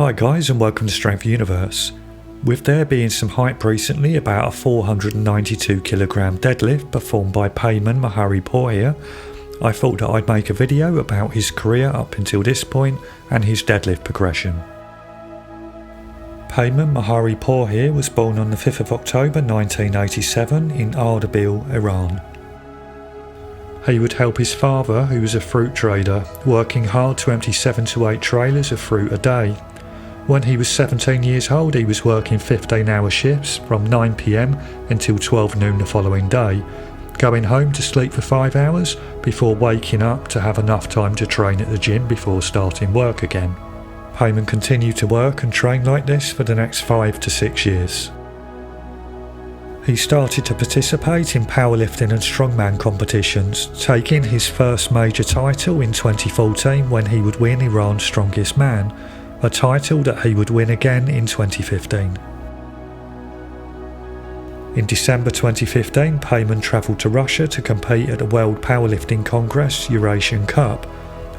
Hi guys, and welcome to Strength Universe. With there being some hype recently about a 492 kilogram deadlift performed by Peiman Maheripourehir, I thought that I'd make a video about his career up until this point and his deadlift progression. Peiman Maheripourehir was born on the 5th of October 1987 in Ardabil, Iran. He would help his father, who was a fruit trader, working hard to empty 7 to 8 trailers of fruit a day. When he was 17 years old, he was working 15-hour shifts from 9 PM until 12 noon the following day, going home to sleep for 5 hours before waking up to have enough time to train at the gym before starting work again. Peiman continued to work and train like this for the next 5 to 6 years. He started to participate in powerlifting and strongman competitions, taking his first major title in 2014 when he would win Iran's Strongest Man, a title that he would win again in 2015. In December 2015, Peiman travelled to Russia to compete at the World Powerlifting Congress Eurasian Cup,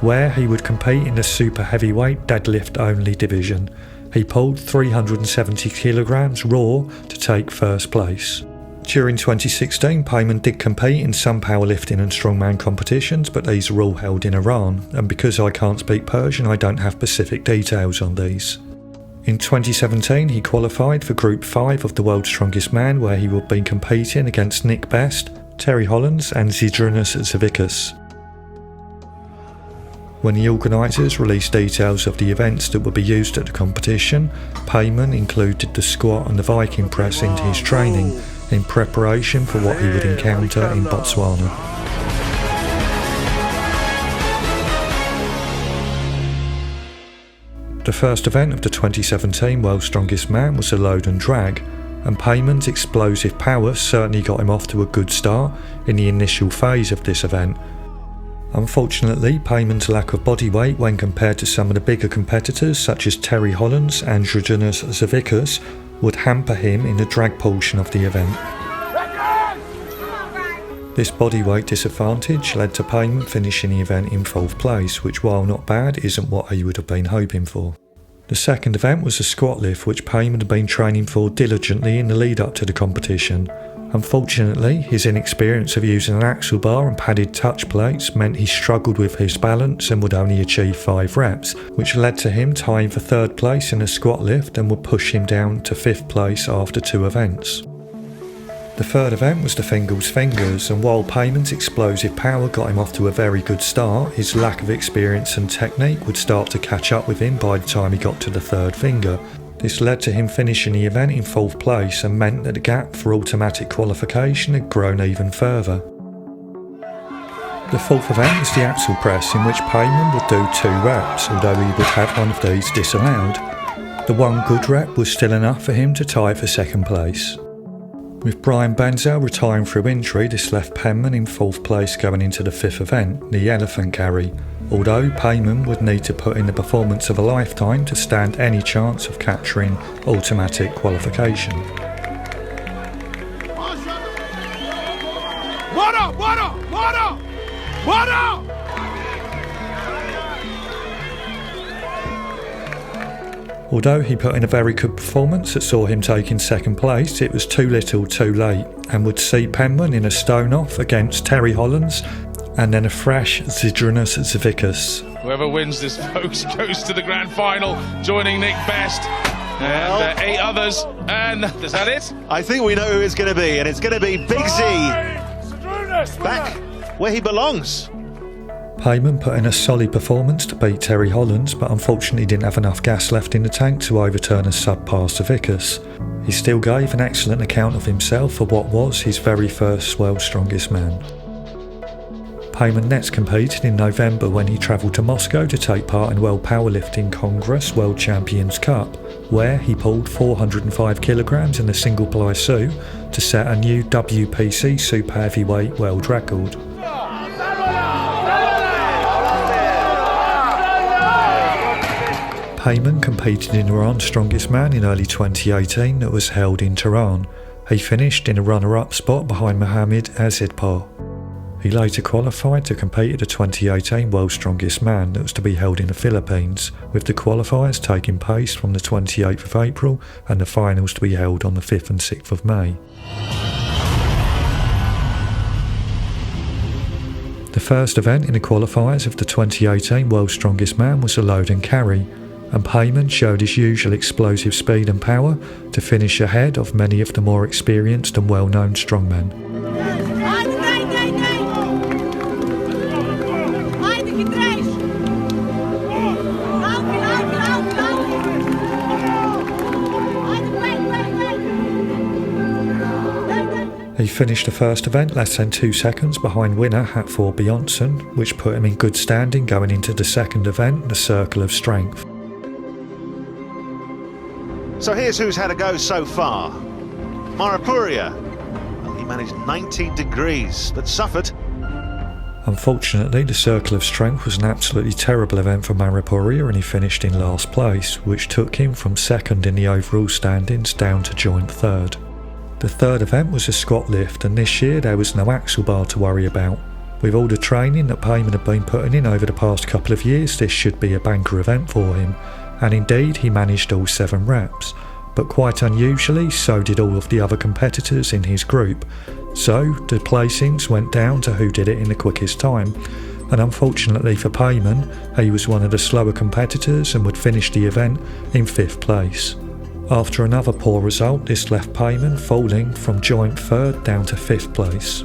where he would compete in the super heavyweight deadlift only division. He pulled 370 kilograms raw to take first place. During 2016, Peiman did compete in some powerlifting and strongman competitions, but these are all held in Iran, and because I can't speak Persian, I don't have specific details on these. In 2017, he qualified for Group 5 of the World's Strongest Man, where he would be competing against Nick Best, Terry Hollands and Zydrunas Zavickas. When the organisers released details of the events that would be used at the competition, Peiman included the squat and the Viking press into his training in preparation for what he would encounter in Botswana. The first event of the 2017 World's Strongest Man was a load and drag, and Peiman's explosive power certainly got him off to a good start in the initial phase of this event. Unfortunately, Peiman's lack of body weight when compared to some of the bigger competitors such as Terry Hollands and Zydrunas Zavickas would hamper him in the drag portion of the event. This body weight disadvantage led to Peiman finishing the event in 4th place, which while not bad isn't what he would have been hoping for. The second event was a squat lift, which Peiman had been training for diligently in the lead up to the competition. Unfortunately, his inexperience of using an axle bar and padded touch plates meant he struggled with his balance and would only achieve 5 reps, which led to him tying for 3rd place in the squat lift and would push him down to 5th place after 2 events. The third event was the Fingal's Fingers, and while Peiman's explosive power got him off to a very good start, his lack of experience and technique would start to catch up with him by the time he got to the 3rd finger. This led to him finishing the event in 4th place and meant that the gap for automatic qualification had grown even further. The 4th event was the axle press, in which Peiman would do 2 reps, although he would have one of these disallowed. The one good rep was still enough for him to tie for 2nd place. With Brian Benzel retiring through injury, this left Peiman in 4th place going into the 5th event, the elephant carry, although Peiman would need to put in the performance of a lifetime to stand any chance of capturing automatic qualification. What up? What up? What up? What up? Although he put in a very good performance that saw him taking 2nd place, it was too little too late, and would see Peiman in a stone off against Terry Hollands and then a fresh Zydrunas Zavickas. Whoever wins this, folks, goes to the grand final, joining Nick Best and 8 others. And is that it? I think we know who it's going to be, and it's going to be Big Z back where he belongs. Peiman put in a solid performance to beat Terry Hollands, but unfortunately didn't have enough gas left in the tank to overturn a subpar Zavickas. He still gave an excellent account of himself for what was his very first World's Strongest Man. Peiman next competed in November when he travelled to Moscow to take part in World Powerlifting Congress World Champions Cup, where he pulled 405 kilograms in a single ply suit to set a new WPC super heavyweight world record. Peiman competed in Iran's Strongest Man in early 2018 that was held in Tehran. He finished in a runner-up spot behind Mohammad Azizpar. He later qualified to compete at the 2018 World's Strongest Man that was to be held in the Philippines, with the qualifiers taking place from the 28th of April and the finals to be held on the 5th and 6th of May. The first event in the qualifiers of the 2018 World's Strongest Man was a load and carry, and Peiman showed his usual explosive speed and power to finish ahead of many of the more experienced and well-known strongmen. He finished the first event less than 2 seconds behind winner Hatfor Bjornsson, which put him in good standing going into the second event, the Circle of Strength. So here's who's had a go so far. Maheripourehir. Well, he managed 90 degrees, but suffered. Unfortunately, the Circle of Strength was an absolutely terrible event for Maheripourehir, and he finished in last place, which took him from second in the overall standings down to joint third. The third event was a squat lift, and this year there was no axle bar to worry about. With all the training that Peiman had been putting in over the past couple of years, this should be a banker event for him, and indeed he managed all 7 reps. But quite unusually, so did all of the other competitors in his group. So the placings went down to who did it in the quickest time, and unfortunately for Peiman, he was one of the slower competitors and would finish the event in 5th place. After another poor result, this left Peiman falling from joint third down to 5th place.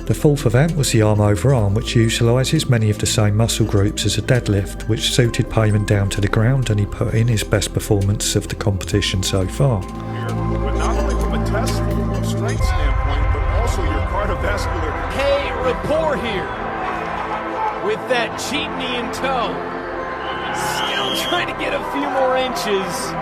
The fourth event was the arm over arm, which utilises many of the same muscle groups as a deadlift, which suited Peiman down to the ground, and he put in his best performance of the competition so far. But not only from a test strength standpoint, but also your cardiovascular. Maheripourehir with that cheat knee in tow. Still trying to get a few more inches.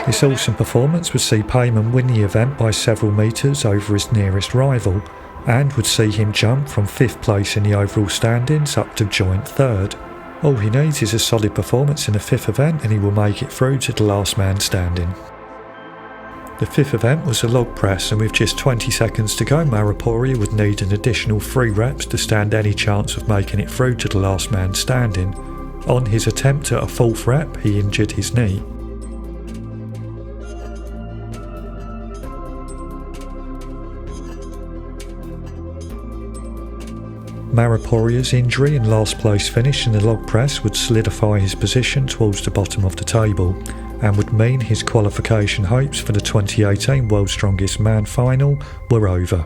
This awesome performance would see Peiman win the event by several metres over his nearest rival, and would see him jump from 5th place in the overall standings up to joint third. All he needs is a solid performance in the 5th event and he will make it through to the last man standing. The 5th event was a log press, and with just 20 seconds to go, Maheripourehir would need an additional 3 reps to stand any chance of making it through to the last man standing. On his attempt at a 4th rep, he injured his knee. Maheripourehir's injury and last place finish in the log press would solidify his position towards the bottom of the table, and would mean his qualification hopes for the 2018 World's Strongest Man final were over.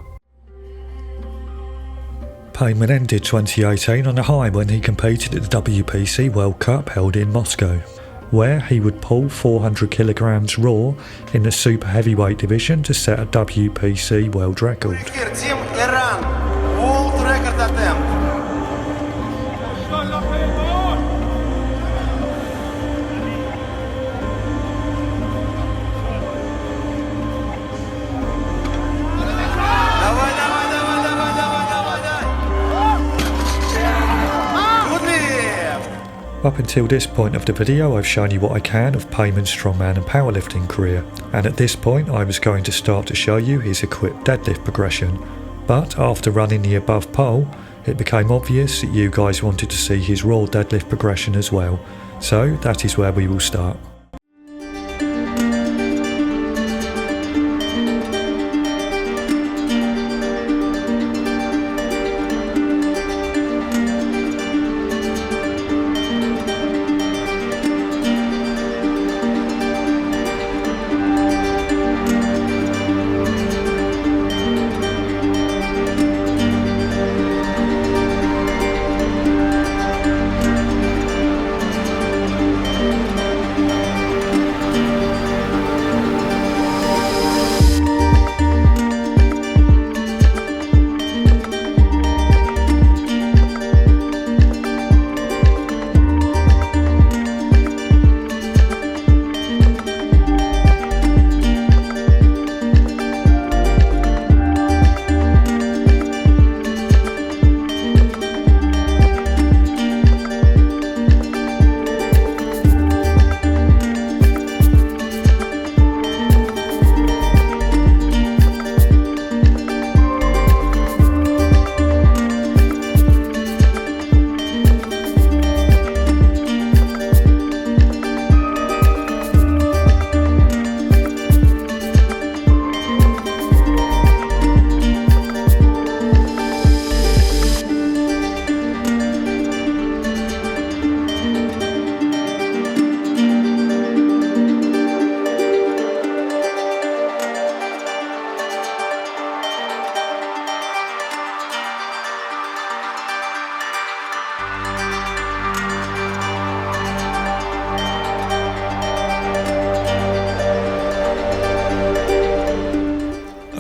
Peiman ended 2018 on a high when he competed at the WPC World Cup held in Moscow, where he would pull 400 kilograms raw in the super heavyweight division to set a WPC world record. Up until this point of the video, I've shown you what I can of Peiman's strongman and powerlifting career, and at this point I was going to start to show you his equipped deadlift progression. But after running the above poll, it became obvious that you guys wanted to see his raw deadlift progression as well, so that is where we will start.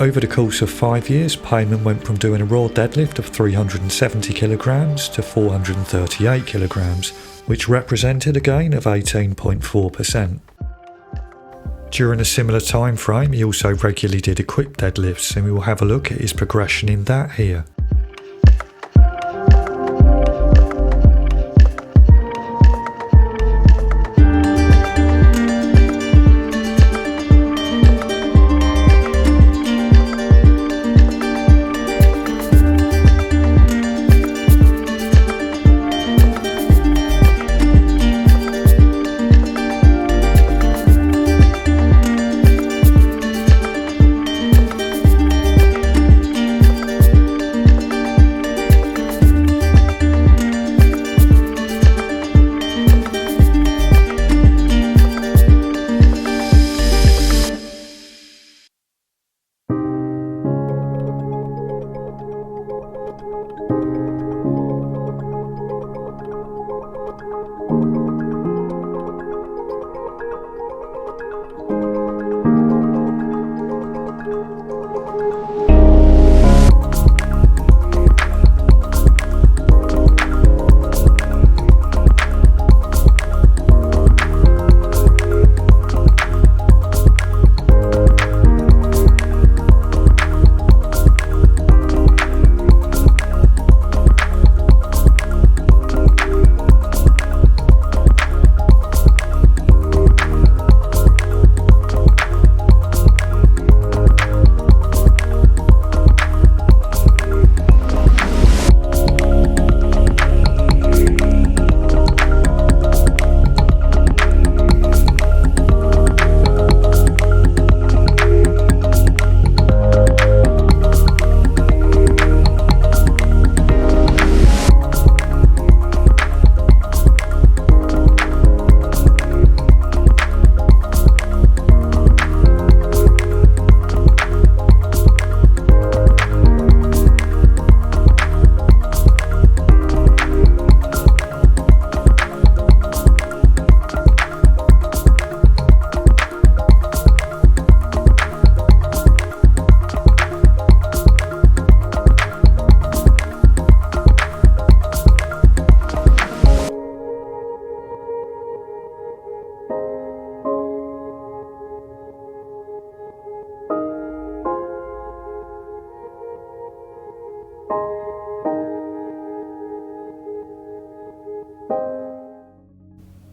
Over the course of 5 years, Peiman went from doing a raw deadlift of 370 kilograms to 438 kilograms, which represented a gain of 18.4%. During a similar time frame, he also regularly did equipped deadlifts, and we will have a look at his progression in that here.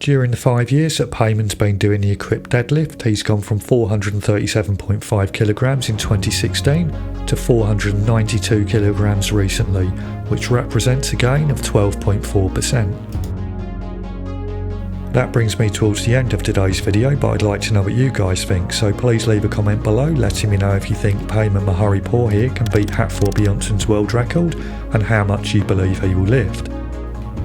During the 5 years that Peiman's been doing the equipped deadlift, he's gone from 437.5 kilograms in 2016 to 492 kilograms recently, which represents a gain of 12.4%. That brings me towards the end of today's video, but I'd like to know what you guys think, so please leave a comment below letting me know if you think Peiman Maheripourehir can beat Hatfield Bjornsson's world record and how much you believe he will lift.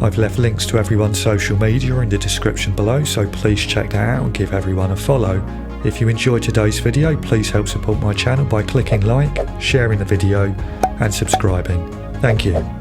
I've left links to everyone's social media in the description below, so please check that out and give everyone a follow. If you enjoyed today's video, please help support my channel by clicking like, sharing the video and subscribing. Thank you.